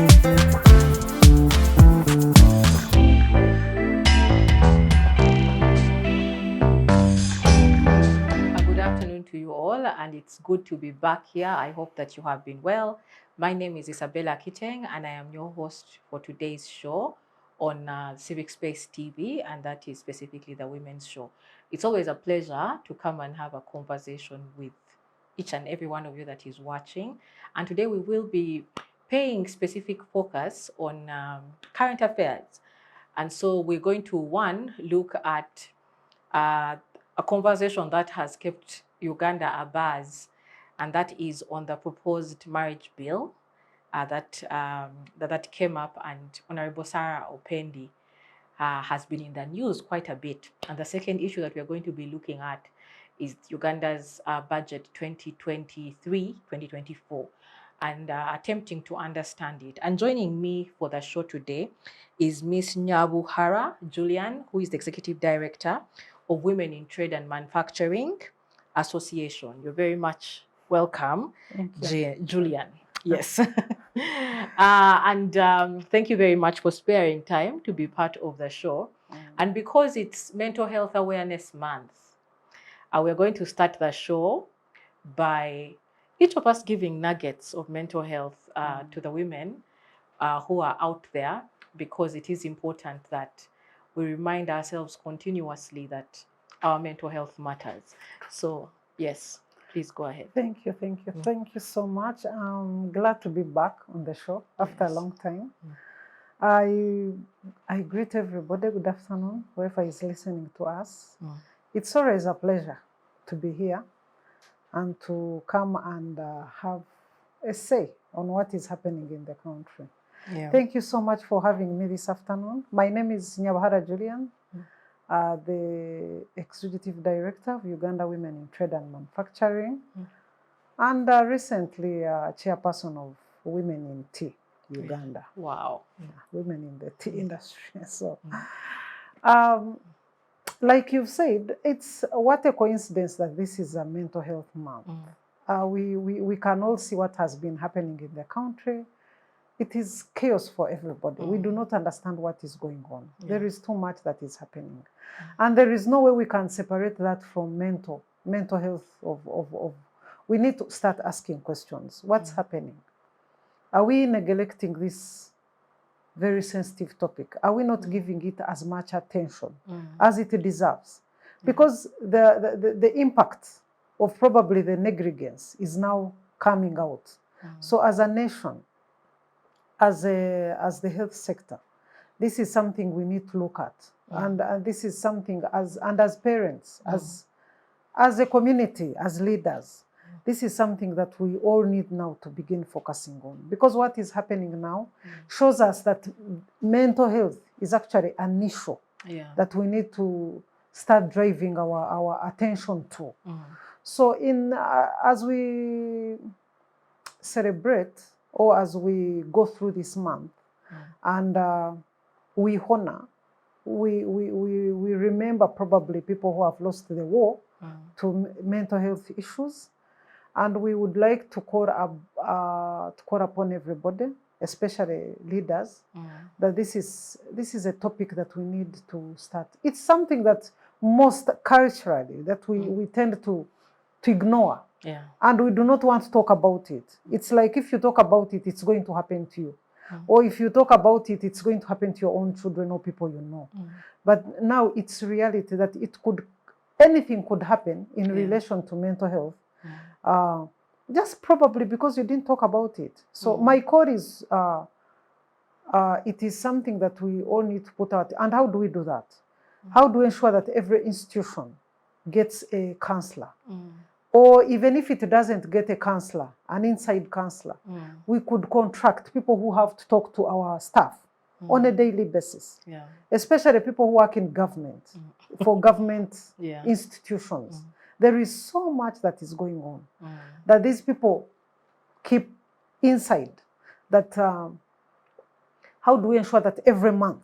To you all, and it's good to be back here. I hope that you have been well. My name is Isabella Kiteng, and I am your host for today's show on Civic Space TV, and that is specifically the Women's Show. It's always a pleasure to come and have a conversation with each and every one of you that is watching. And today we will be paying specific focus on current affairs. And so we're going to, look at a conversation that has kept Uganda abuzz, and that is on the proposed marriage bill that came up, and Honorable Sarah Opendi has been in the news quite a bit. And the second issue that we're going to be looking at is Uganda's budget 2023-2024, and attempting to understand it. And joining me for the show today is Miss Nyabuhara Julian, who is the Executive Director of Women in Trade and Manufacturing Association. You're very much welcome, Julian. Yes. Thank you very much for sparing time to be part of the show. And because it's Mental Health Awareness Month, we're going to start the show by each of us giving nuggets of mental health to the women who are out there, because it is important that we remind ourselves continuously that our mental health matters. So, yes, please go ahead. Thank you. Thank you so much. I'm glad to be back on the show after a long time. I greet everybody. Good afternoon, whoever is listening to us. It's always a pleasure to be here and to come and have a say on what is happening in the country. Thank you so much for having me this afternoon. My name is Nyabuhara Julian, the Executive Director of Uganda Women in Trade and Manufacturing, and recently Chairperson of Women in Tea, Uganda. Wow. Women in the tea industry. So, like you've said, it's what a coincidence that this is a mental health month. We can all see what has been happening in the country. It is chaos for everybody. We do not understand what is going on. There is too much that is happening. And there is no way we can separate that from mental health of we need to start asking questions. What's happening? Are we neglecting this very sensitive topic? Are we not giving it as much attention as it deserves? Because the impact of probably the negligence is now coming out. So as a nation, as the health sector, this is something we need to look at. And this is something as parents, as a community, as leaders, this is something that we all need now to begin focusing on. Because what is happening now shows us that mental health is actually an issue that we need to start driving our attention to. So as we celebrate, or as we go through this month, and we honor, we remember probably people who have lost the war to mental health issues, and we would like to call upon everybody, especially leaders, that this is a topic that we need to start. It's something that most culturally that we tend to ignore. And we do not want to talk about it. It's like if you talk about it, it's going to happen to you. Or if you talk about it, it's going to happen to your own children or people you know. But now it's reality that anything could happen in relation to mental health, just probably because you didn't talk about it. So my call is, it is something that we all need to put out. And how do we do that? How do we ensure that every institution gets a counselor? Or even if it doesn't get a counselor, an inside counselor, we could contract people who have to talk to our staff on a daily basis, especially people who work in government, for government institutions. There is so much that is going on that these people keep inside. That how do we ensure that every month,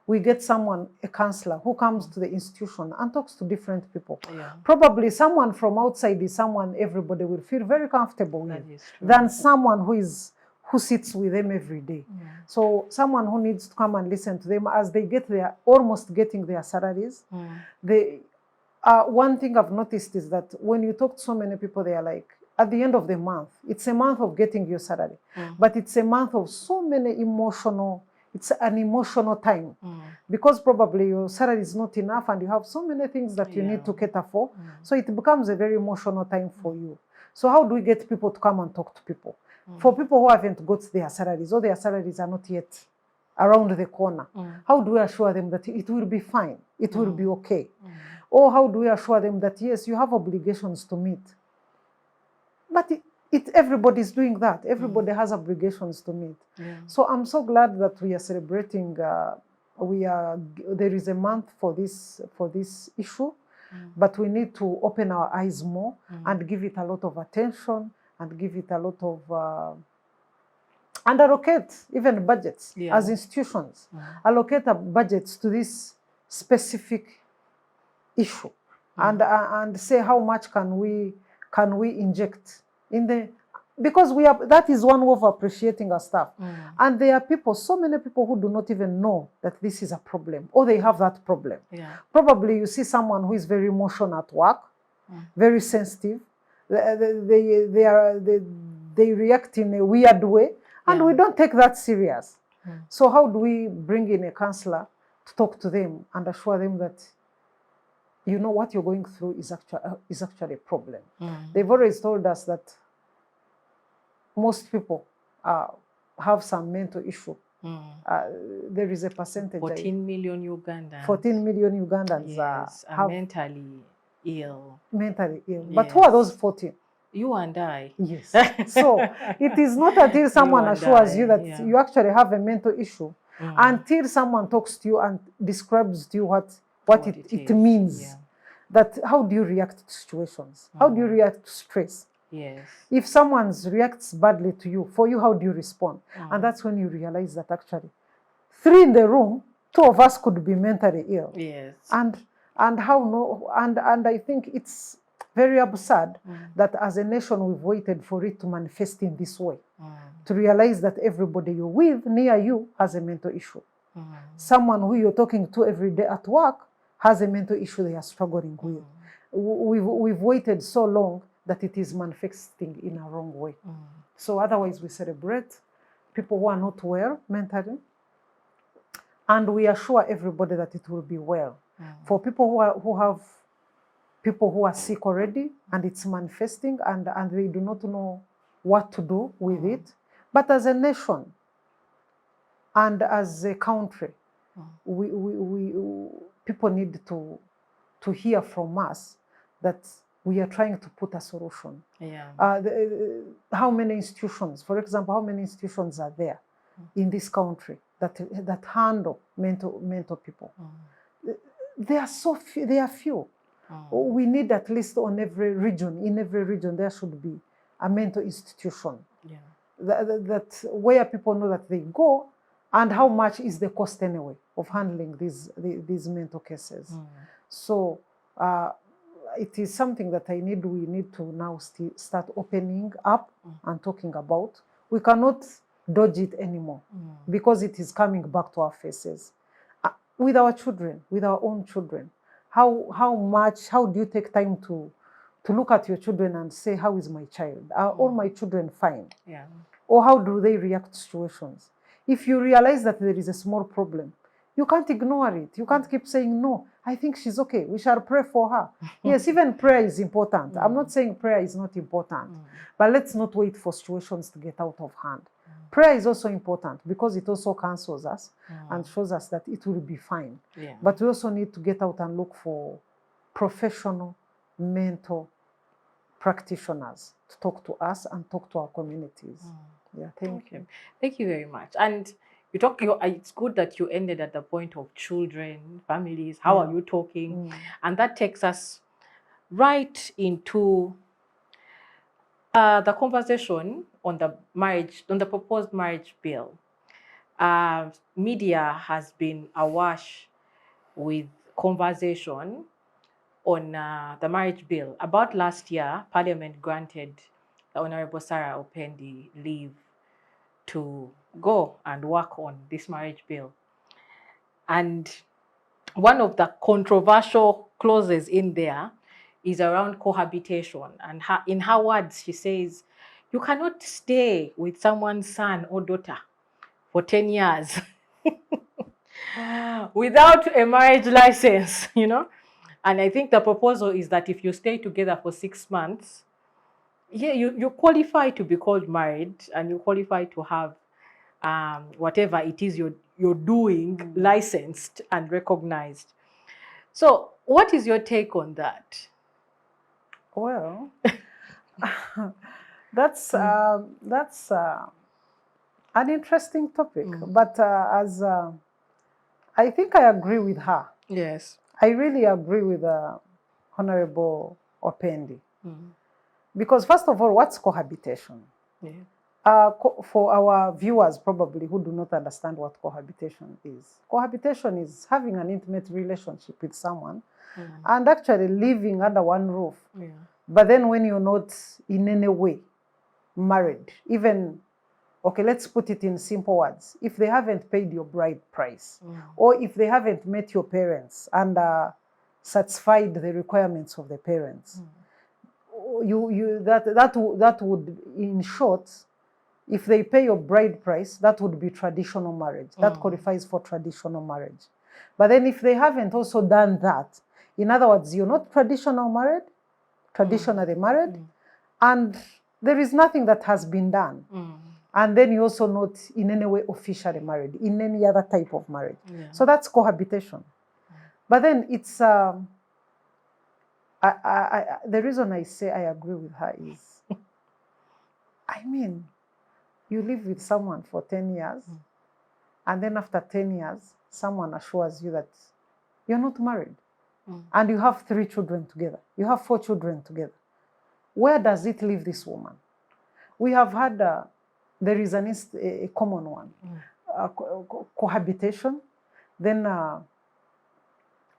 we get someone, a counselor, who comes to the institution and talks to different people. Probably someone from outside is someone everybody will feel very comfortable with, than someone who who sits with them every day. So someone who needs to come and listen to them as they get their, almost getting their salaries. They, one thing I've noticed is that when you talk to so many people, they are like, at the end of the month, it's a month of getting your salary, but it's a month of so many emotional, it's an emotional time because probably your salary is not enough and you have so many things that you need to cater for. So it becomes a very emotional time for you. So how do we get people to come and talk to people? For people who haven't got their salaries or their salaries are not yet around the corner, how do we assure them that it will be fine, it will be okay? Or how do we assure them that, yes, you have obligations to meet? But everybody's doing that. Everybody has obligations to meet. So I'm so glad that we are celebrating, there is a month for this issue, but we need to open our eyes more and give it a lot of attention and give it a lot of, and allocate even budgets as institutions. Allocate budgets to this specific issue and say how much can we inject in the, because we are, that is one way of appreciating our staff. And there are people, so many people who do not even know that this is a problem or they have that problem. Probably you see someone who is very emotional at work, very sensitive. They react in a weird way, and we don't take that serious. So how do we bring in a counselor to talk to them and assure them that, you know, what you're going through is actually a problem? They've always told us that most people have some mental issue. There is a percentage. 14 million Ugandans. 14 million Ugandans are mentally ill. Mentally ill. But who are those 14? You and I. Yes. So it is not until someone assures you that you actually have a mental issue, until someone talks to you and describes to you what it means. That how do you react to situations? How do you react to stress? If someone reacts badly to you, for you, how do you respond? And that's when you realize that actually 3 in the room, 2 of us could be mentally ill. And how no, and I think it's very absurd that as a nation we've waited for it to manifest in this way. To realize that everybody you're with near you has a mental issue. Someone who you're talking to every day at work has a mental issue they are struggling with. We've waited so long that it is manifesting in a wrong way. So otherwise we celebrate people who are not well mentally, and we assure everybody that it will be well. For people who are sick already and it's manifesting and they do not know what to do with it, but as a nation and as a country, people need to hear from us that we are trying to put a solution. How many institutions, for example, how many institutions are there in this country that handle mental people? There are so few. There are few. We need at least in every region, there should be a mental institution. That where people know that they go, and how much is the cost anyway of handling these mental cases. So it is something that we need to now start opening up and talking about. We cannot dodge it anymore because it is coming back to our faces. With our children, with our own children, how do you take time to look at your children and say, how is my child? Are all my children fine? Or how do they react to situations? If you realize that there is a small problem, you can't ignore it. You can't keep saying, no, I think she's okay. We shall pray for her. Yes, even prayer is important. I'm not saying prayer is not important, but let's not wait for situations to get out of hand. Prayer is also important because it also counsels us and shows us that it will be fine. But we also need to get out and look for professional mental practitioners to talk to us and talk to our communities. Thank you. Thank you very much. And you talk. It's good that you ended at the point of children, families. How are you talking? And that takes us right into the conversation on the proposed marriage bill. Media has been awash with conversation on the marriage bill. About last year, Parliament granted the Honorable Sarah Opendi leave to go and work on this marriage bill. And one of the controversial clauses in there is around cohabitation. And in her words, she says, you cannot stay with someone's son or daughter for 10 years without a marriage license, you know. And I think the proposal is that if you stay together for 6 months, yeah, you qualify to be called married, and you qualify to have whatever it is you're doing licensed and recognized. So what is your take on that? Well, that's an interesting topic, but as I think I agree with her. Yes. I really agree with Honorable Opendi. Because first of all, what's cohabitation? Yeah. For our viewers probably who do not understand what cohabitation is having an intimate relationship with someone and actually living under one roof. Yeah. But then when you're not in any way married, even, okay, let's put it in simple words. If they haven't paid your bride price, or if they haven't met your parents and satisfied the requirements of the parents, that would, in short, if they pay your bride price, that would be traditional marriage. That qualifies for traditional marriage. But then if they haven't also done that, in other words, you're not traditionally married, and there is nothing that has been done. And then you're also not in any way officially married, in any other type of marriage. Yeah. So that's cohabitation. But then it's, the reason I say I agree with her is, I mean, you live with someone for 10 years, and then after 10 years, someone assures you that you're not married, and you have 3 children together, you have 4 children together. Where does it leave this woman? We have had, there is a common one, cohabitation. Then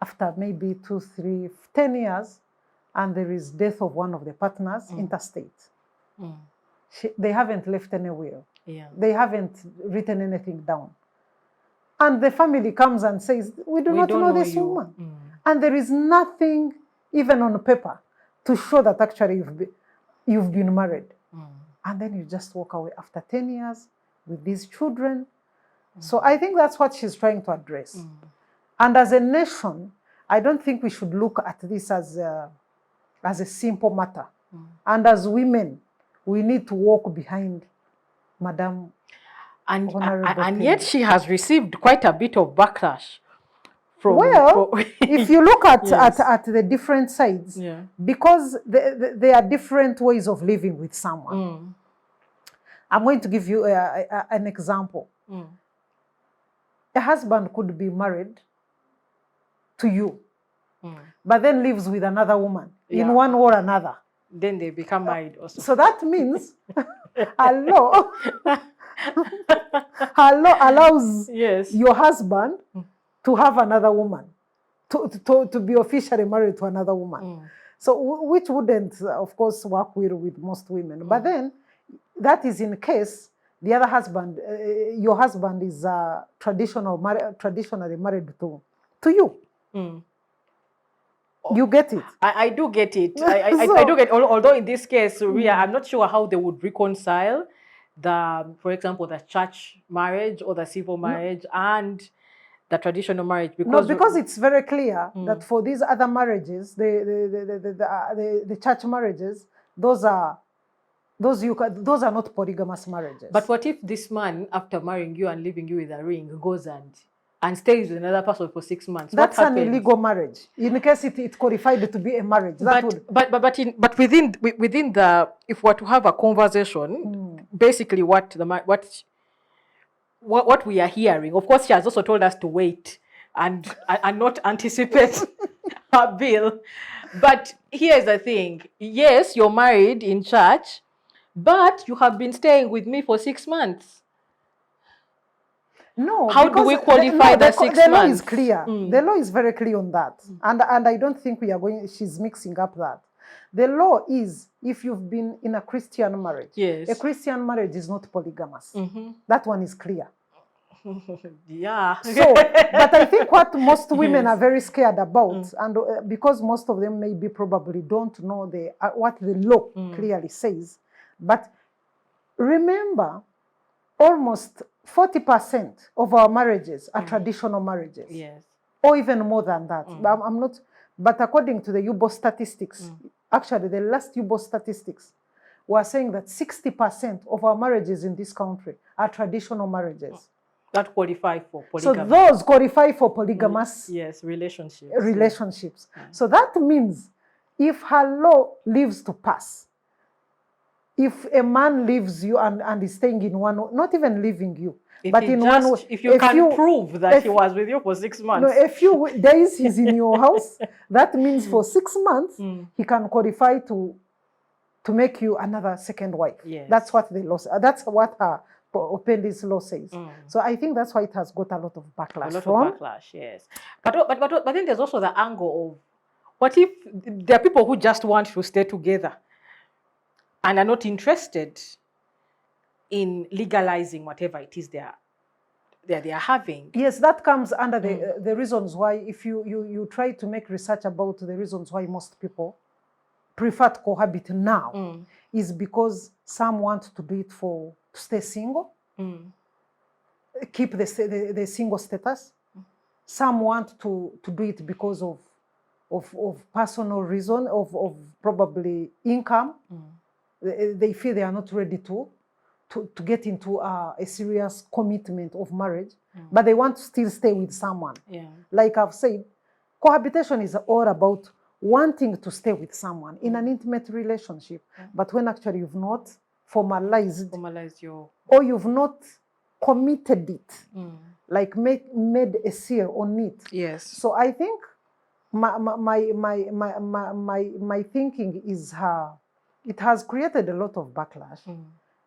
after maybe 2, 3, 10 years, and there is death of one of the partners interstate. They haven't left any will. Yeah. They haven't written anything down. And the family comes and says, we do not know this woman. And there is nothing, even on paper, to show that actually you've been married. And then you just walk away after 10 years with these children. So I think that's what she's trying to address. And as a nation, I don't think we should look at this as a simple matter. And as women, we need to walk behind Madam. And yet she has received quite a bit of backlash. If you look at, at the different sides, because there are different ways of living with someone. I'm going to give you an example. A husband could be married to you, but then lives with another woman in one or another. Then they become married also. So that means a law allows your husband to have another woman, to be officially married to another woman. So which wouldn't, of course, work well with most women. But then that is in case the other husband, your husband is traditionally married to you. You get it? I do get it. I do get, although in this case, Ria, I'm not sure how they would reconcile for example, the church marriage or the civil marriage and the traditional marriage. Because it's very clear that for these other marriages, the church marriages, those are not polygamous marriages. But what if this man, after marrying you and leaving you with a ring, goes and stays with another person for 6 months? That's an illegal marriage. In case it qualified to be a marriage, but within the, if we're to have a conversation, basically what we are hearing, of course, she has also told us to wait and not anticipate her bill. But here's the thing: yes, you're married in church, but you have been staying with me for 6 months. No, how do we qualify the 6 months? The law is clear. The law is very clear on that, and I don't think she's mixing up that. The law is, if you've been in a Christian marriage, Yes. a Christian marriage is not polygamous. Mm-hmm. That one is clear. Yeah. So, but I think what most women Yes. are very scared about, and because most of them maybe probably don't know what the law clearly says, but remember, almost 40% of our marriages are traditional marriages. Yes. Or even more than that. I'm not, but according to the UBO statistics, actually the last UBO statistics were saying that 60% of our marriages in this country are traditional marriages. That qualify for polygamy. So those qualify for polygamous relationships. Yeah. So that means if her law lives to pass, if a man leaves you and is staying in one, not even leaving you, but in one, if you can prove that he was with you for 6 months. No, a few days he's in your house, that means for 6 months he can qualify to make you another second wife. Yes. That's what the law. That's what her Opendi's law says. So I think that's why it has got a lot of backlash. A lot of backlash, yes. But then there's also the angle of, what if there are people who just want to stay together and are not interested in legalizing whatever it is they are having? Yes, that comes under the reasons why, if you try to make research about the reasons why most people prefer to cohabit now, is because some want to do it to stay single, keep the single status. Some want to do it because of personal reason, of probably income. They feel they are not ready to get into a serious commitment of marriage, but they want to still stay with someone. Yeah. Like I've said, cohabitation is all about wanting to stay with someone in an intimate relationship, but when actually you've not formalized your, or you've not committed it, like made a seal on it. Yes. So I think my thinking is it has created a lot of backlash.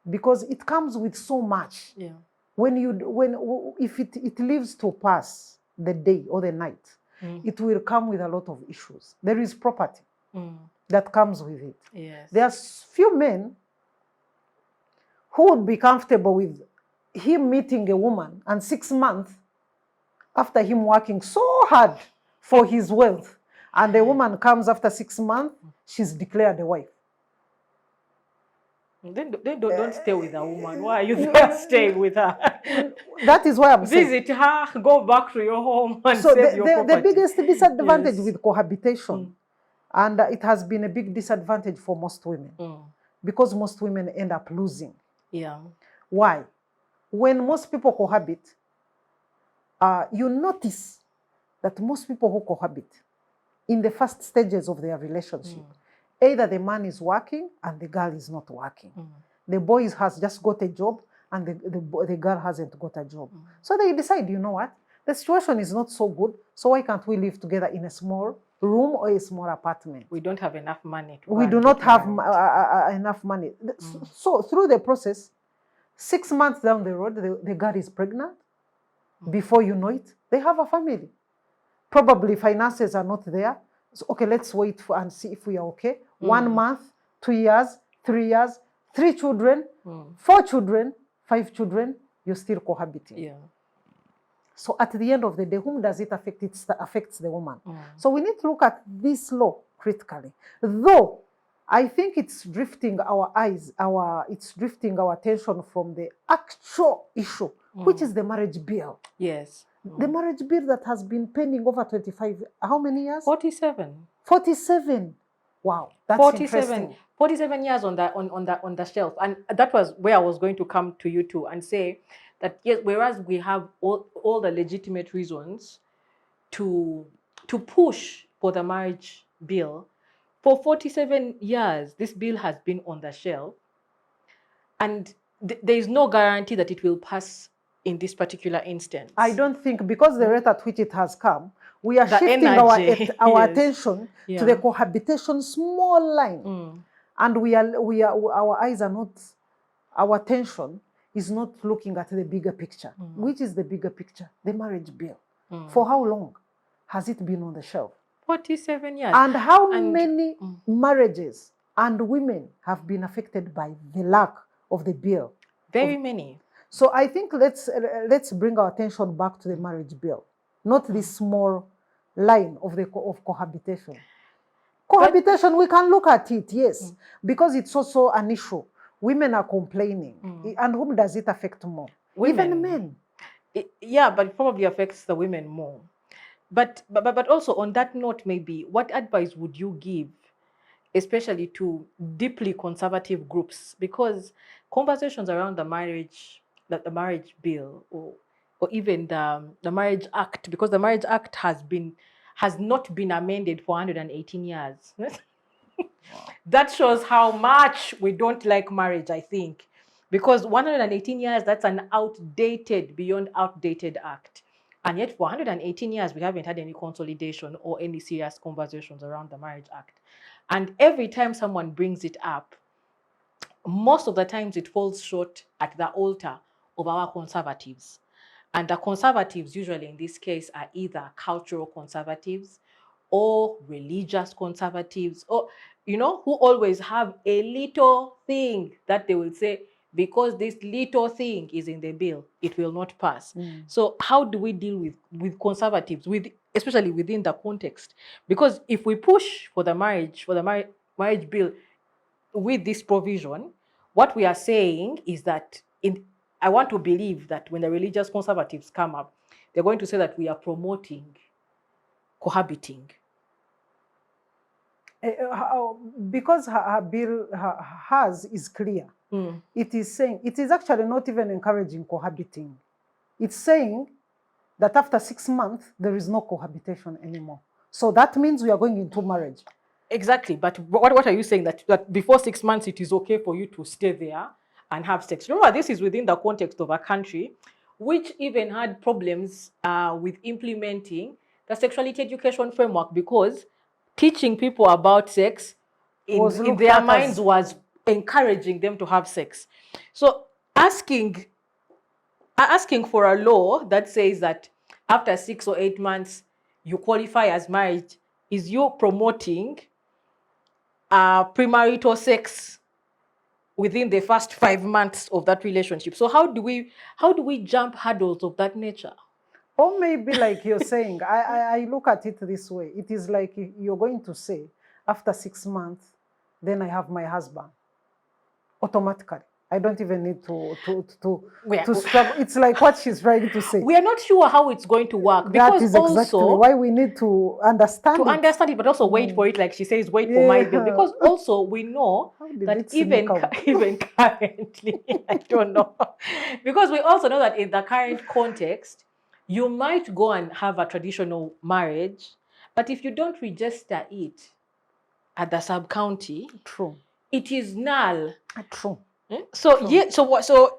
Because it comes with so much. Yeah. If it lives to pass the day or the night, it will come with a lot of issues. There is property that comes with it. Yes. There are few men who would be comfortable with him meeting a woman and 6 months after him working so hard for his wealth, and the woman comes after 6 months, she's declared a wife. Then don't stay with a woman. Why are you not staying with her? That is why I'm saying. Visit her, go back to your home and so save your property. The biggest disadvantage with cohabitation, and it has been a big disadvantage for most women, because most women end up losing. Yeah. Why? When most people cohabit, you notice that most people who cohabit in the first stages of their relationship, either the man is working and the girl is not working. The boy has just got a job and the girl hasn't got a job. So they decide, you know what? The situation is not so good, so why can't we live together in a small room or a small apartment? We don't have enough money. We do not have enough money. So through the process, 6 months down the road, the girl is pregnant. Before you know it, they have a family. Probably finances are not there. So, okay, let's wait and see if we are okay. 1 month, 2 years, 3 years, 3 children, 4 children, 5 children, you're still cohabiting. Yeah. So at the end of the day, whom does it affect? It affects the woman. So we need to look at this law critically. Though I think it's drifting our attention from the actual issue, which is the marriage bill. Yes. The marriage bill that has been pending over 25, how many years? 47. 47. Wow, that's 47, interesting. 47 years on the shelf. And that was where I was going to come to you two and say that, yes, whereas we have all the legitimate reasons to push for the marriage bill, for 47 years, this bill has been on the shelf. And there is no guarantee that it will pass in this particular instance. I don't think, because the rate at which it has come, we are shifting our attention to the cohabitation small line, and our eyes are not, our attention is not looking at the bigger picture. Which is the bigger picture? The marriage bill. For how long has it been on the shelf? 47 years. And how And many marriages and women have been affected by the lack of the bill? very many. So I think let's bring our attention back to the marriage bill, not this small line of cohabitation. Cohabitation, we can look at it, yes, because it's also an issue. Women are complaining. And whom does it affect more? Women. Even men. Yeah, but it probably affects the women more. But also on that note, maybe what advice would you give, especially to deeply conservative groups? Because conversations around the marriage bill, or even the Marriage Act, because the Marriage Act has not been amended for 118 years. That shows how much we don't like marriage, I think. Because 118 years, that's an beyond outdated act. And yet for 118 years, we haven't had any consolidation or any serious conversations around the Marriage Act. And every time someone brings it up, most of the times it falls short at the altar of our conservatives. And the conservatives, usually in this case, are either cultural conservatives or religious conservatives, or, who always have a little thing that they will say, because this little thing is in the bill, it will not pass. So how do we deal with conservatives, especially within the context? Because if we push for the marriage bill with this provision, what we are saying is that I want to believe that when the religious conservatives come up, they're going to say that we are promoting cohabiting. Because her bill, hers is clear. It is saying, it is actually not even encouraging cohabiting. It's saying that after 6 months, there is no cohabitation anymore. So that means we are going into marriage. Exactly. But what are you saying? That before 6 months, it is okay for you to stay there and have sex? Remember, this is within the context of a country which even had problems with implementing the sexuality education framework, because teaching people about sex in their minds was encouraging them to have sex. So asking for a law that says that after 6 or 8 months you qualify as married is you promoting premarital sex within the first 5 months of that relationship. So how do we jump hurdles of that nature? Or maybe like you're saying, I look at it this way. It is like you're going to say, after 6 months, then I have my husband. Automatically. I don't even need to struggle. It's like what she's trying to say. We are not sure how it's going to work. That is exactly why we need to understand it, but also wait for it, like she says, wait for my bill. Because also we know that even currently, I don't know. Because we also know that in the current context, you might go and have a traditional marriage, but if you don't register it at the sub-county, true, it is null. True. So true. Yeah, so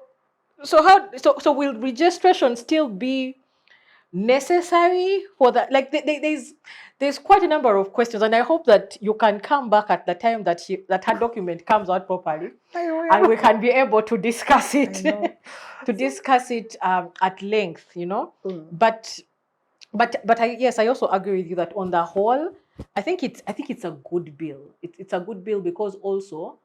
will registration still be necessary for that? Like there's quite a number of questions, and I hope that you can come back at the time that her document comes out properly, and we can be able to discuss it at length, But I also agree with you that on the whole, I think it's a good bill. It's a good bill because also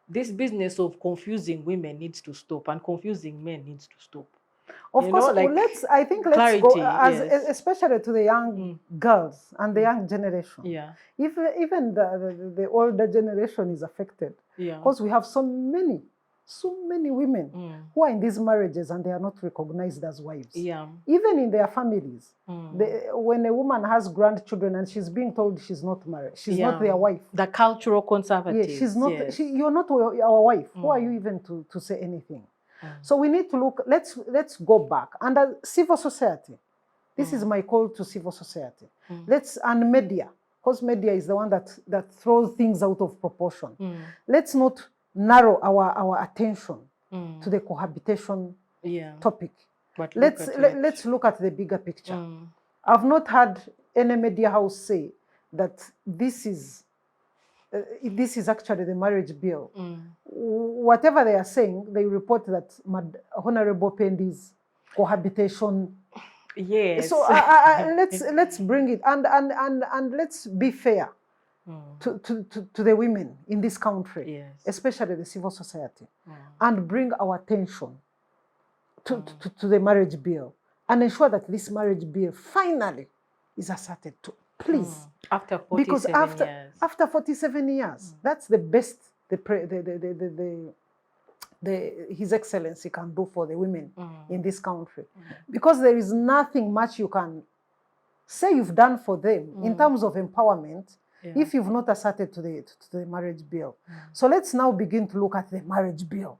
this business of confusing women needs to stop, and confusing men needs to stop. Of course, let's go, especially to the young girls and the young generation. Yeah. If even the older generation is affected, because we have so many women who are in these marriages and they are not recognized as wives. Yeah. Even in their families, when a woman has grandchildren and she's being told she's not married, she's not their wife. The cultural conservatives. Yeah, she's not. Yes. You're not our wife. Who are you even to say anything? So we need to look. Let's go back under civil society. This is my call to civil society. And media, because media is the one that throws things out of proportion. Let's not narrow our attention to the cohabitation topic. But let's look at the bigger picture. I've not had any media house say that this is actually the marriage bill. Whatever they are saying, they report that Honorable Pendi's cohabitation Yes. So let's bring it, and let's be fair to the women in this country, Yes. especially the civil society, and bring our attention to the marriage bill, and ensure that this marriage bill finally is asserted to. Please. After 47 because years. After 47 years, that's the best His Excellency can do for the women in this country. Because there is nothing much you can say you've done for them in terms of empowerment if you've not asserted to the marriage bill. So let's now begin to look at the marriage bill.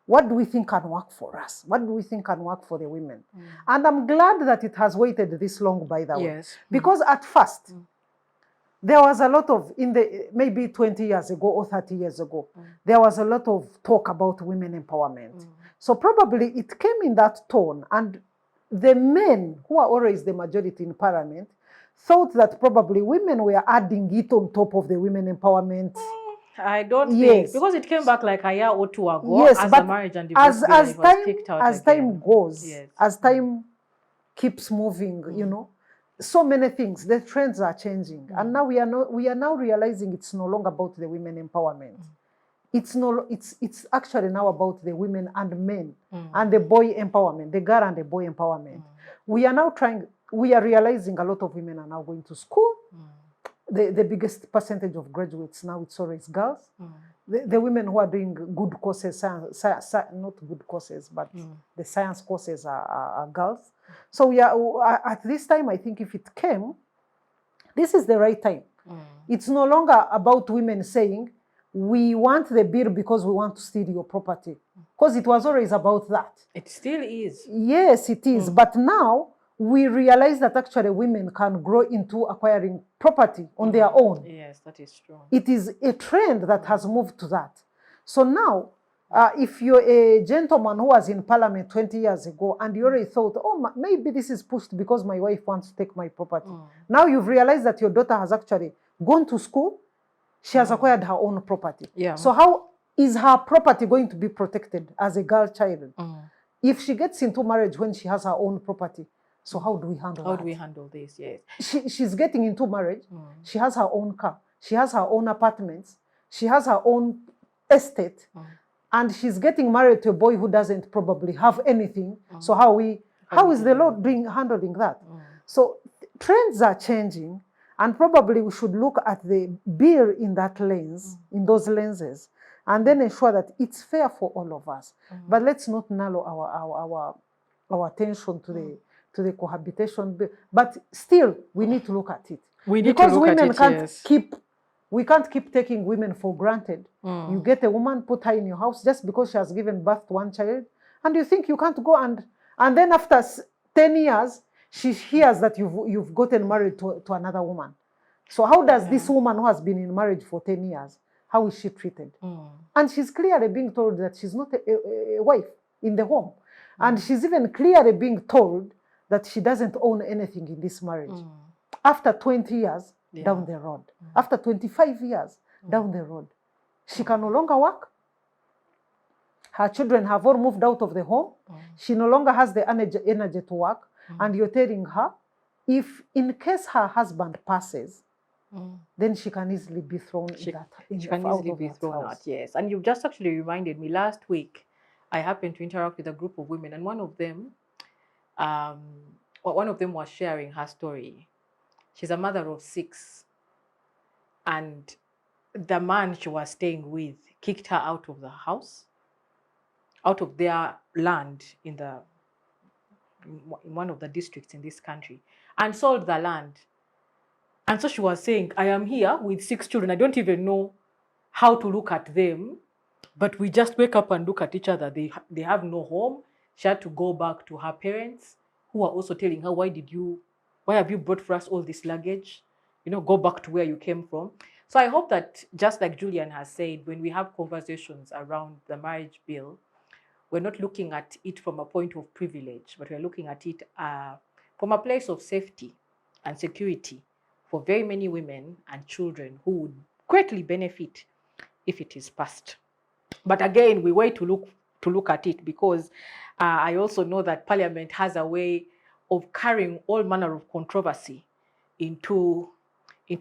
What do we think can work for us? What do we think can work for the women? And I'm glad that it has waited this long, by the way. Because at first, there was a lot of, maybe 20 years ago or 30 years ago, there was a lot of talk about women empowerment. So probably it came in that tone, and the men, who are always the majority in parliament, thought that probably women were adding it on top of the women empowerment. I don't think, because it came back like a year or two ago, as the marriage and divorce bill was kicked out as again. time goes, as time keeps moving, you know, so many things, the trends are changing. And now we are now realizing it's no longer about the women empowerment. It's actually now about the women and men and the boy empowerment, the girl and the boy empowerment. We are realizing a lot of women are now going to school. The biggest percentage of graduates now, it's always girls. The women who are doing good courses, not good courses, but the science courses are girls. So we are, at this time, I think if it came, this is the right time. It's no longer about women saying, we want the bill because we want to steal your property. Because it was always about that. It still is. Yes, it is. But now, we realize that actually women can grow into acquiring property on their own. Yes, that is true. It is a trend that has moved to that. So now, if you're a gentleman who was in parliament 20 years ago and you already thought, oh, maybe this is pushed because my wife wants to take my property. Now you've realized that your daughter has actually gone to school. She has acquired her own property. So how is her property going to be protected as a girl child? If she gets into marriage when she has her own property, so how do we handle that? How do we handle this? Yes. She's getting into marriage. She has her own car. She has her own apartments. She has her own estate. And she's getting married to a boy who doesn't probably have anything. So how is the law handling that? So trends are changing, and probably we should look at the bill in that lens, in those lenses, and then ensure that it's fair for all of us. But let's not narrow our attention to the cohabitation bill. But still, we need to look at it. Because women we can't keep taking women for granted. You get a woman, put her in your house just because she has given birth to one child, and you think you can't go and then after 10 years, she hears that you've gotten married to another woman. So how does this woman who has been in marriage for 10 years, how is she treated? And she's clearly being told that she's not a wife in the home. And she's even clearly being told that she doesn't own anything in this marriage. After 20 years, down the road. After 25 years, down the road. She can no longer work. Her children have all moved out of the home. She no longer has the energy to work. And you're telling her, if in case her husband passes, then she can easily be thrown out. Yes. And you've just actually reminded me, last week, I happened to interact with a group of women, and one of them was sharing her story. She's a mother of 6, and the man she was staying with kicked her out of the house, out of their land in one of the districts in this country, and sold the land. And so she was saying, I am here with 6 children. I don't even know how to look at them, but we just wake up and look at each other. They have no home. She had to go back to her parents, who are also telling her, why have you brought for us all this luggage? You know, go back to where you came from. So I hope that, just like Julian has said, when we have conversations around the marriage bill, we're not looking at it from a point of privilege, but we're looking at it from a place of safety and security for very many women and children who would greatly benefit if it is passed. But again, we wait to look at it, because I also know that Parliament has a way of carrying all manner of controversy into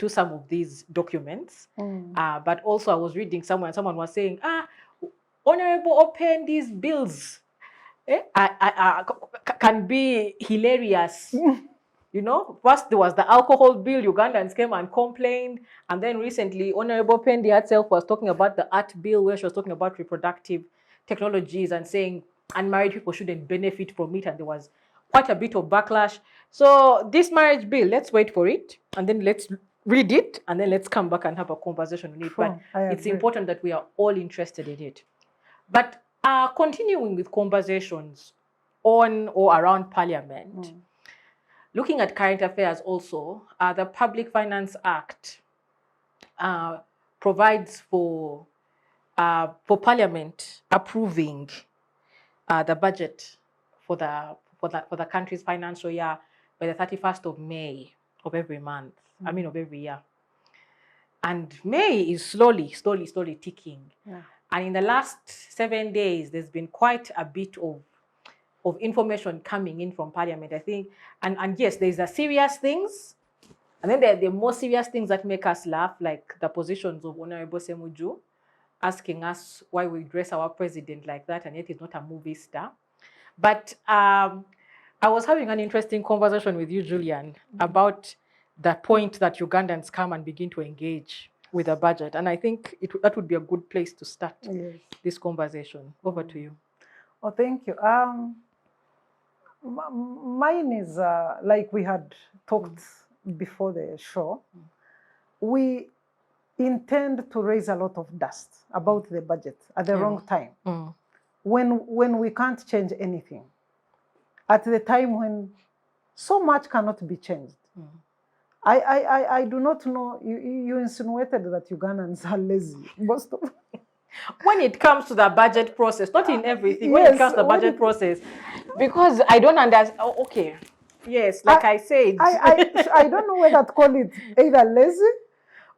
some of these documents. But also I was reading somewhere, and someone was saying, Honorable open these bills. Can be hilarious. You know, first there was the alcohol bill, Ugandans came and complained. And then recently, Honorable Pendi herself was talking about the art bill, where she was talking about reproductive technologies and saying unmarried people shouldn't benefit from it. And there was quite a bit of backlash. So this marriage bill, let's wait for it. And then let's read it. And then let's come back and have a conversation on it. But it's important that we are all interested in it. But continuing with conversations on or around Parliament, looking at current affairs also, the Public Finance Act provides for Parliament approving the budget for the country's financial year by the 31st of May of every month. I mean, of every year. And May is slowly ticking. Yeah. And in the last 7 days, there's been quite a bit of information coming in from Parliament, I think. And yes, there's the serious things. And then there are the more serious things that make us laugh, like the positions of Honorable Semuju, asking us why we dress our president like that, and yet he's not a movie star. But I was having an interesting conversation with you, Julian, about the point that Ugandans come and begin to engage with the budget. And I think that would be a good place to start this conversation. Over to you. Oh, thank you. Mine is, like we had talked before the show, we intend to raise a lot of dust about the budget at the wrong time, when we can't change anything, at the time when so much cannot be changed. I do not know, you insinuated that Ugandans are lazy. Most of when it comes to the budget process, not in everything, when it comes to the budget process, because I don't understand. Oh, okay. Yes, like I said. I don't know whether to call it either lazy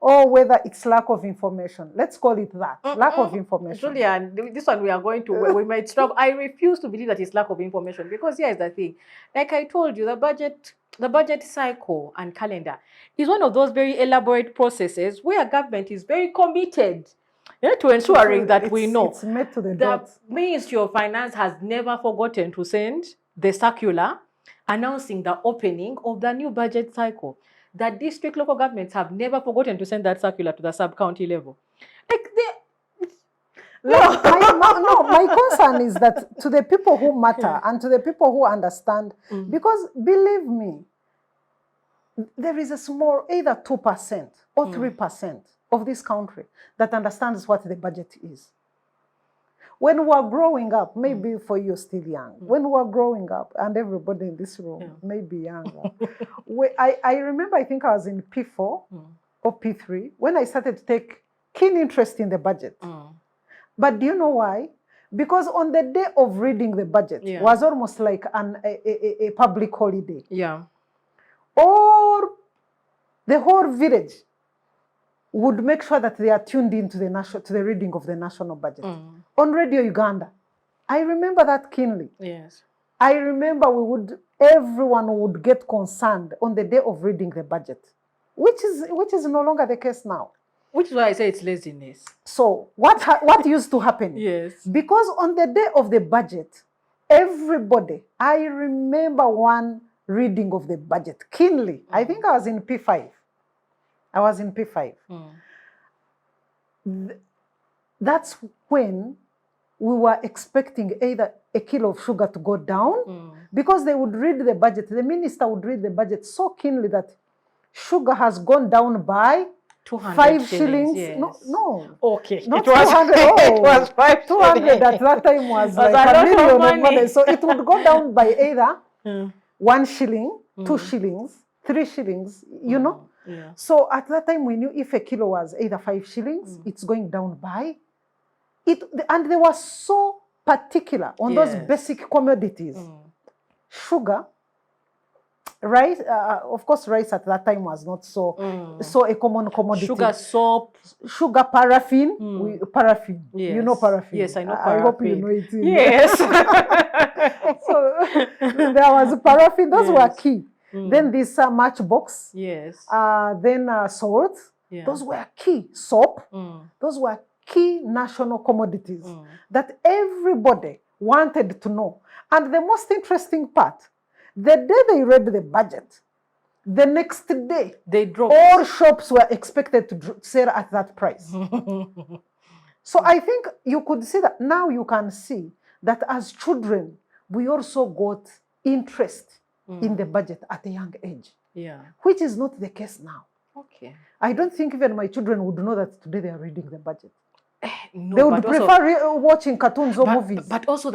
or whether it's lack of information. Let's call it that, lack of information. Julian, this one we are going to, we might struggle. I refuse to believe that it's lack of information, because here's the thing. Like I told you, the budget cycle and calendar is one of those very elaborate processes where government is very committed to ensuring that we know. It's made to the Ministry of Finance has never forgotten to send the circular announcing the opening of the new budget cycle. The district local governments have never forgotten to send that circular to the sub-county level. My concern is that to the people who matter and to the people who understand, because believe me, there is a small, either 2% or 3% of this country that understands what the budget is. When we are growing up, maybe for you still young, when we are growing up, and everybody in this room may be younger, I remember, I think I was in P4 or P3, when I started to take keen interest in the budget. But do you know why? Because on the day of reading the budget was almost like a public holiday. Yeah. Or the whole village would make sure that they are tuned into the reading of the national budget. On Radio Uganda. I remember that keenly. Yes. I remember everyone would get concerned on the day of reading the budget, which is no longer the case now. Which is why I say it's laziness. So what used to happen? Yes. Because on the day of the budget, everybody, I remember one reading of the budget keenly. I think I was in P5. That's when we were expecting either a kilo of sugar to go down, because they would read the budget. The minister would read the budget so keenly that sugar has gone down by 5 shillings. Yes. No. Okay. Not 200. It was 5 200 at that time was like a million of money. So it would go down by either 1 shilling, 2 shillings, 3 shillings, you know. Yeah. So at that time we knew if a kilo was either 5 shillings, it's going down by it. And they were so particular on those basic commodities. Sugar, Rice, of course, rice at that time was not so a common commodity. Sugar, soap, sugar, paraffin. Paraffin. Yes. You know paraffin. Yes, I know paraffin. I hope you know it. Yes. So there was paraffin. Those were key. Then this matchbox. Yes. Then salt. Yeah. Those were key. Soap. Those were key national commodities that everybody wanted to know. And the most interesting part, the day they read the budget, the next day, they dropped. All shops were expected to sell at that price. So I think you could see that now you can see that as children, we also got interest in the budget at a young age. Yeah. Which is not the case now. Okay. I don't think even my children would know that today they are reading the budget. No, they would prefer watching cartoons or movies. But also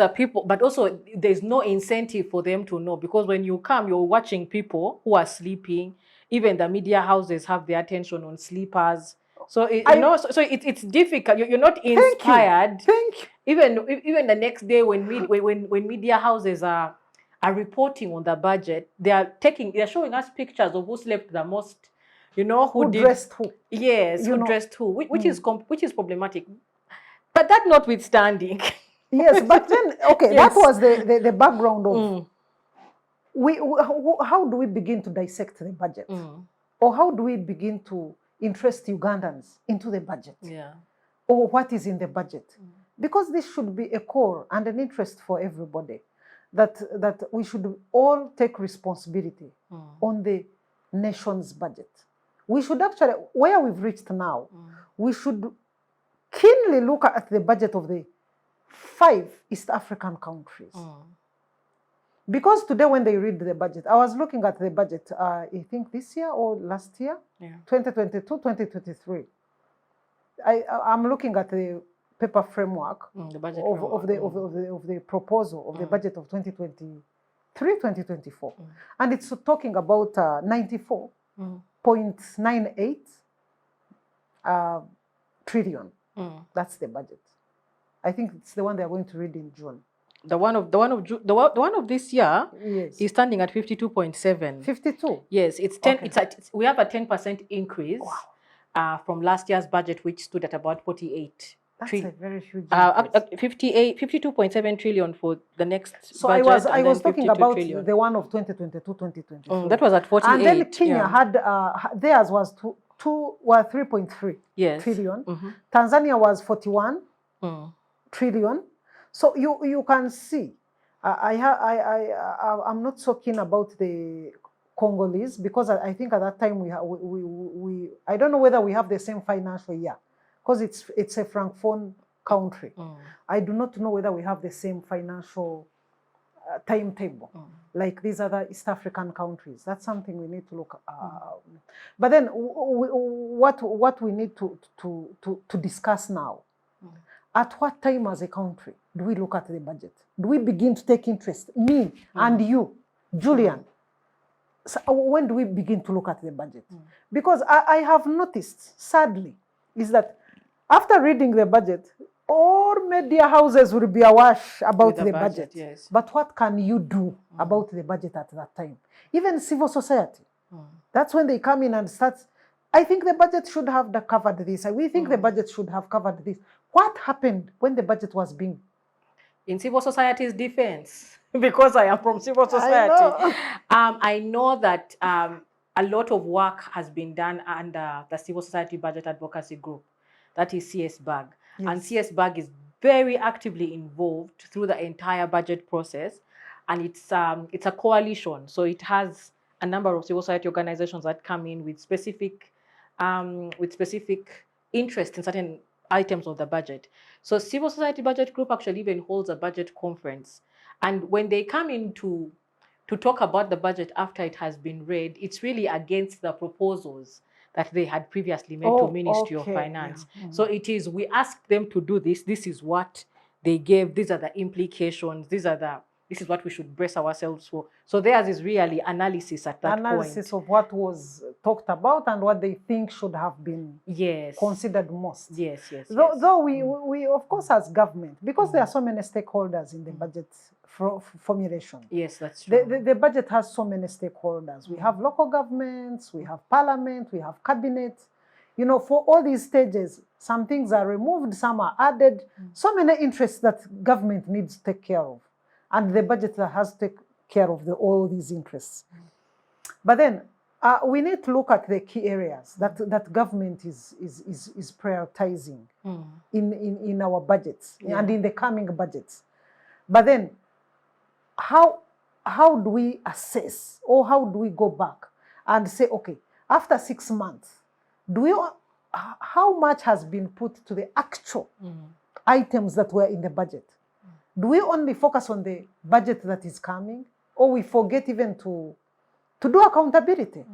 there's no incentive for them to know, because when you come, you're watching people who are sleeping. Even the media houses have their attention on sleepers. So it's difficult. You're not inspired. Thank you. Even the next day when media houses are reporting on the budget, they're showing us pictures of who slept the most. You know, who dressed who? Yes, who dressed who, which is problematic. But that notwithstanding. Yes, but then, okay, yes. That was the background of how do we begin to dissect the budget? Or how do we begin to interest Ugandans into the budget? Yeah. Or what is in the budget? Because this should be a core and an interest for everybody, that we should all take responsibility on the nation's budget. We should actually, where we've reached now, we should keenly look at the budget of the 5 East African countries. Because today when they read the budget, I was looking at the budget, I think this year or last year, 2022, 2023. I'm looking at the paper framework the budget of the proposal of the budget of 2023, 2024. And it's talking about 94.98 trillion. That's the budget. I think it's the one they are going to read in June. The one of this year is standing at 52.7. 52. Yes, it's 10. Okay. We have a 10% increase from last year's budget, which stood at about 48. That's a very huge increase. 52.7 trillion for the next so budget. I was talking about trillion. The one of 2022, 2023. That was at 48. And then Kenya had theirs was 3.3 trillion. Tanzania was 41 trillion. So you can see, I'm not so keen about the Congolese, because I think at that time we I don't know whether we have the same financial year, because it's a francophone country. I do not know whether we have the same financial timetable like these other East African countries. That's something we need to look at. But then what we need to discuss now, at what time as a country do we look at the budget? Do we begin to take interest? Me and you, Julian. So when do we begin to look at the budget? Because I have noticed, sadly, is that after reading the budget, all media houses will be awash about the budget. Yes. But what can you do about the budget at that time? Even civil society. That's when they come in and start. I think the budget should have covered this. We think the budget should have covered this. What happened when the budget was being? In civil society's defense, because I am from civil society, I know that a lot of work has been done under the Civil Society Budget Advocacy Group, that is CSBAG. Yes. And CSBAG is very actively involved through the entire budget process, and it's a coalition, so it has a number of civil society organizations that come in with specific interest in certain items of the budget. So Civil Society Budget Group actually even holds a budget conference, and when they come in to talk about the budget after it has been read, it's really against the proposals that they had previously made to Ministry of Finance. Yeah. So it is, we asked them to do this, this is what they gave, these are the implications, this is what we should brace ourselves for. So theirs is really analysis at that point. Analysis of what was talked about and what they think should have been considered most. Yes. Though we of course, as government, because there are so many stakeholders in the budget formulation. Yes, that's true. The budget has so many stakeholders. We have local governments, we have parliament, we have cabinet. You know, for all these stages, some things are removed, some are added. So many interests that government needs to take care of. And the budget has to take care of all these interests. But then we need to look at the key areas that government is prioritizing in our budgets and in the coming budgets. But then how do we assess, or how do we go back and say, okay, after 6 months, how much has been put to the actual items that were in the budget? Do we only focus on the budget that is coming, or we forget even to do accountability?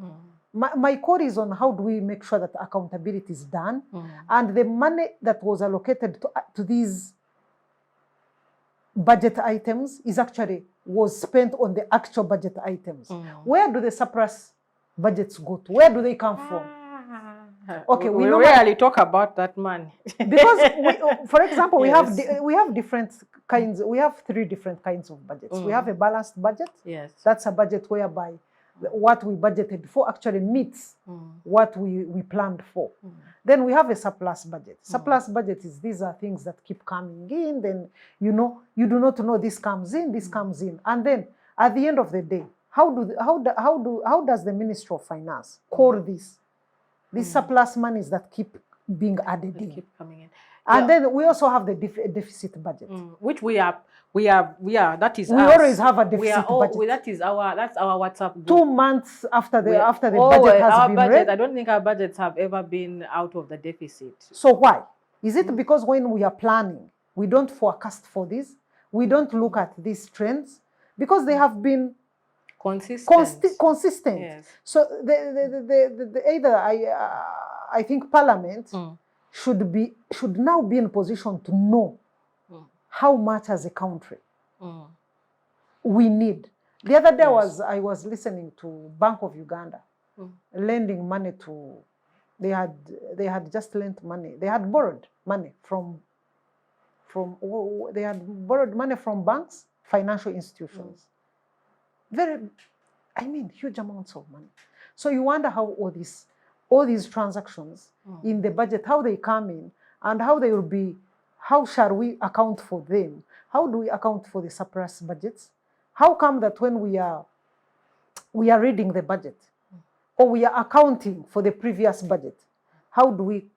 My call is on how do we make sure that accountability is done, and the money that was allocated to these budget items was spent on the actual budget items. Where do the surplus budgets go to? Where do they come from? Okay, we rarely talk about that money because for example, we have different kinds. We have 3 different kinds of budgets. We have a balanced budget. Yes, that's a budget whereby what we budgeted for actually meets what we planned for. Then we have a surplus budget. Surplus budget is, these are things that keep coming in. Then you do not know this comes in, this comes in, and then at the end of the day, how does the Ministry of Finance call these surplus monies that keep being added in? Keep coming in. And then we also have the deficit budget, which we are. That is. We always have a deficit budget. That's our WhatsApp group. 2 months after the budget has been read. I don't think our budgets have ever been out of the deficit. So why? Is it because when we are planning, we don't forecast for this? We don't look at these trends because they have been consistent. Yes. So either I think Parliament should now be in position to know how much as a country we need. The other day I was listening to Bank of Uganda lending money to. They had just lent money. They had borrowed money from banks, financial institutions. Huge amounts of money. So you wonder how all these transactions in the budget, how they come in and how they will be, how shall we account for them? How do we account for the surplus budgets? How come that when we are reading the budget or we are accounting for the previous budget, how do we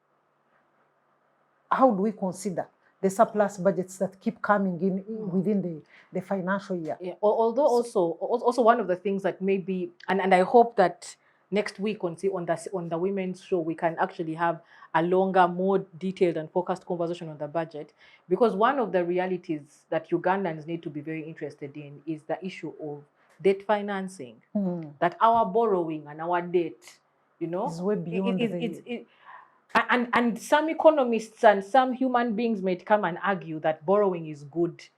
consider the surplus budgets that keep coming in within the financial year? Yeah. Although also one of the things that maybe, and I hope that next week on the women's show we can actually have a longer, more detailed and focused conversation on the budget, because one of the realities that Ugandans need to be very interested in is the issue of debt financing. That our borrowing and our debt, is way beyond and some economists and some human beings may come and argue that borrowing is good,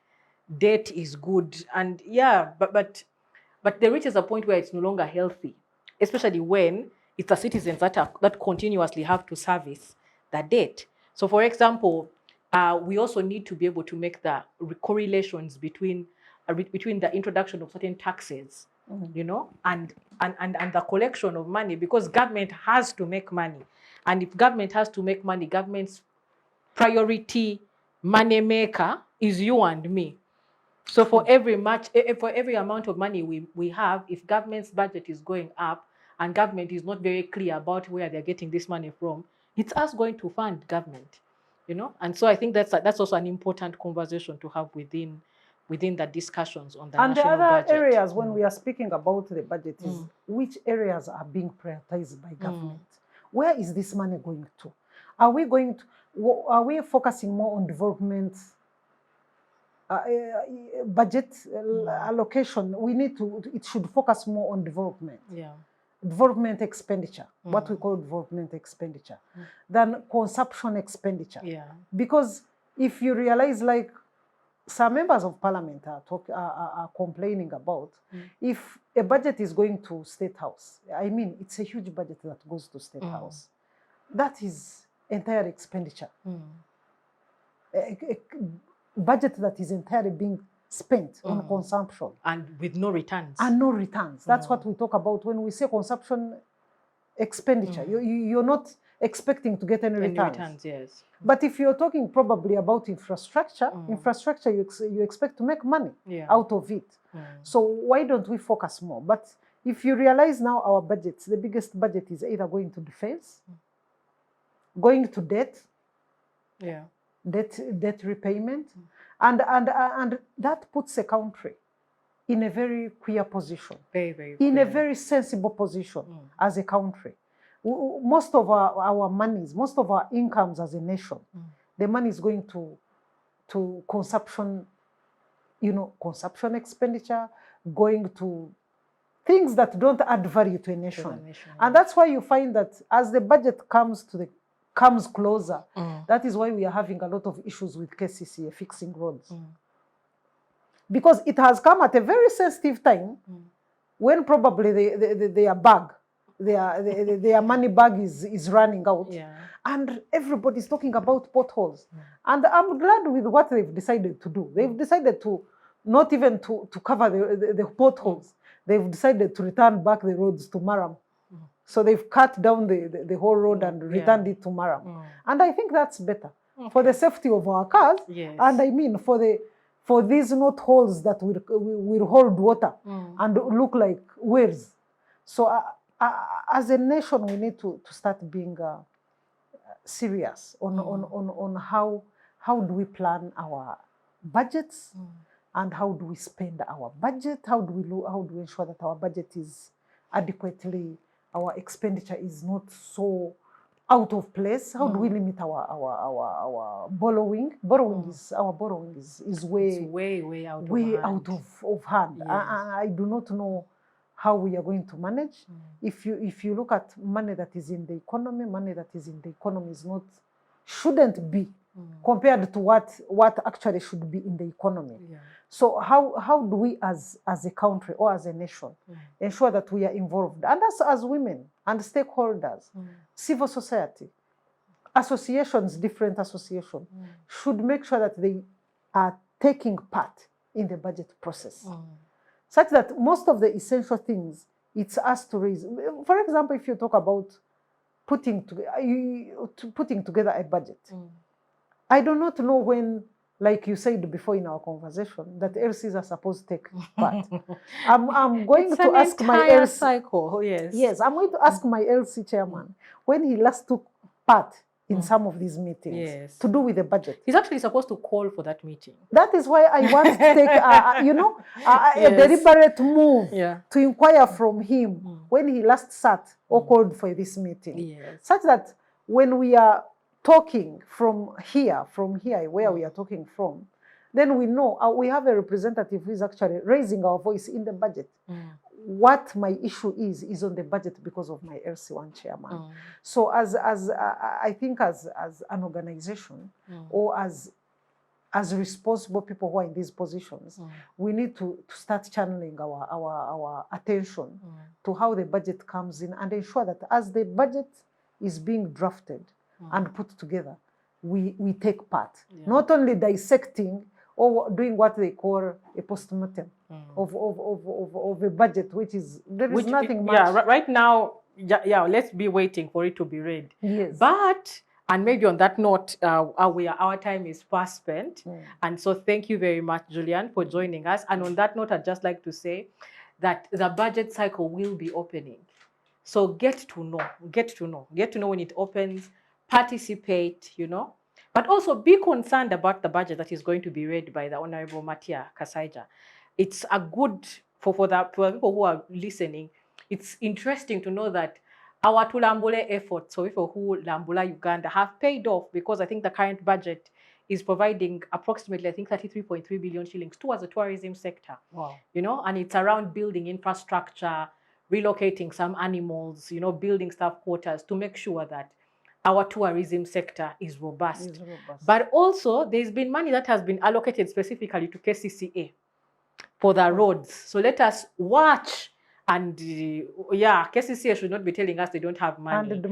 debt is good, and but there reaches a point where it's no longer healthy, especially when it's the citizens that continuously have to service the debt. So, for example, we also need to be able to make the correlations between the introduction of certain taxes, and the collection of money, because government has to make money. And if government has to make money, government's priority money maker is you and me. So for every amount of money we have, if government's budget is going up and government is not very clear about where they're getting this money from, it's us going to fund government, And so I think that's also an important conversation to have within the discussions on the national budget. And the other areas when we are speaking about the budget is which areas are being prioritized by government? Where is this money going to? Are we focusing more on development budget allocation? It should focus more on development. Development expenditure, what we call development expenditure, than consumption expenditure. Because if you realize, like some members of parliament are complaining about, if a budget is going to State House, it's a huge budget that goes to State House. That is entire expenditure. A budget that is entirely being spent on consumption. And with no returns. And no returns. That's what we talk about when we say consumption expenditure. You're not expecting to get any returns. Returns, yes. But if you're talking probably about infrastructure, you expect to make money out of it. So why don't we focus more? But if you realize now our budgets, the biggest budget is either going to defense, going to debt, debt repayment, and that puts a country in a very queer position, in a very sensible position as a country. Most of our monies, most of our incomes as a nation, the money is going to consumption, consumption expenditure, going to things that don't add value to a nation. And that's why you find that as the budget comes closer, that is why we are having a lot of issues with KCCA fixing roads. Because it has come at a very sensitive time when probably their money bag is running out. And everybody's talking about potholes. And I'm glad with what they've decided to do. They've decided to not even to cover the potholes. They've decided to return back the roads to Maram. So they've cut down the whole road and returned it to Maram. And I think that's better for the safety of our cars. And I mean for these not holes that will hold water and look like wells. So as a nation, we need to start being serious on how do we plan our budgets and how do we spend our budget? How do we ensure that our budget is adequately, our expenditure is not so out of place? How do we limit our borrowing? Our borrowing is way out of hand. I do not know how we are going to manage. If you look at money that is in the economy, shouldn't be compared to what actually should be in the economy. So how do we as a country or as a nation ensure that we are involved? And as women and stakeholders, civil society, associations, different associations, should make sure that they are taking part in the budget process. Such that most of the essential things, it's us to raise. For example, if you talk about putting together a budget, I do not know when, like you said before in our conversation, that LCs are supposed to take part. I'm going to ask my LC cycle. Yes, I'm going to ask my LC chairman when he last took part in some of these meetings to do with the budget. He's actually supposed to call for that meeting. That is why I want to take, a deliberate move to inquire from him when he last sat or called for this meeting. Such that when we are talking from here where we are talking from, then we know we have a representative who is actually raising our voice in the budget. What my issue is on the budget because of my LC1 chairman. So I think as an organization or as responsible people who are in these positions, we need to start channeling our attention to how the budget comes in and ensure that as the budget is being drafted and put together, we take part. Not only dissecting or doing what they call a postmortem of a budget, which is nothing much. Yeah, right now, let's be waiting for it to be read. Yes. But, and maybe on that note, our time is fast spent. And so thank you very much, Julian, for joining us. And on that note, I'd just like to say that the budget cycle will be opening. So get to know when it opens, participate, but also be concerned about the budget that is going to be read by the Honorable Matia Kasaija. It's a good, for the people who are listening, it's interesting to know that our Tulambule efforts, so people who Lambula Uganda, have paid off, because I think the current budget is providing approximately, I think, 33.3 billion shillings towards the tourism sector. Wow. And it's around building infrastructure, relocating some animals, building staff quarters to make sure that our tourism sector is robust. But also, there's been money that has been allocated specifically to KCCA for the roads. So let us watch. And KCCA should not be telling us they don't have money. And the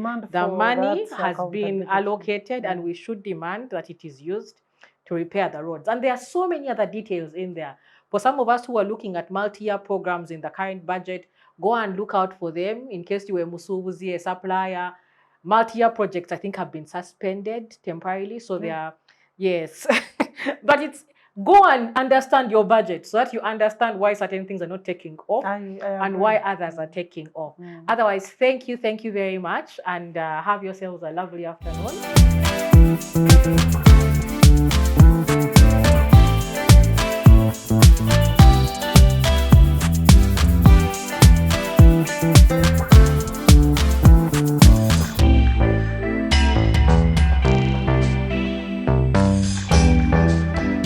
money has been allocated, and we should demand that it is used to repair the roads. And there are so many other details in there. For some of us who are looking at multi-year programs in the current budget, go and look out for them in case you were Musubuzi, a supplier. Multi-year projects, I think, have been suspended temporarily. So they are, yes. But it's, go and understand your budget so that you understand why certain things are not taking off and why others are taking off. Otherwise, thank you very much, and have yourselves a lovely afternoon.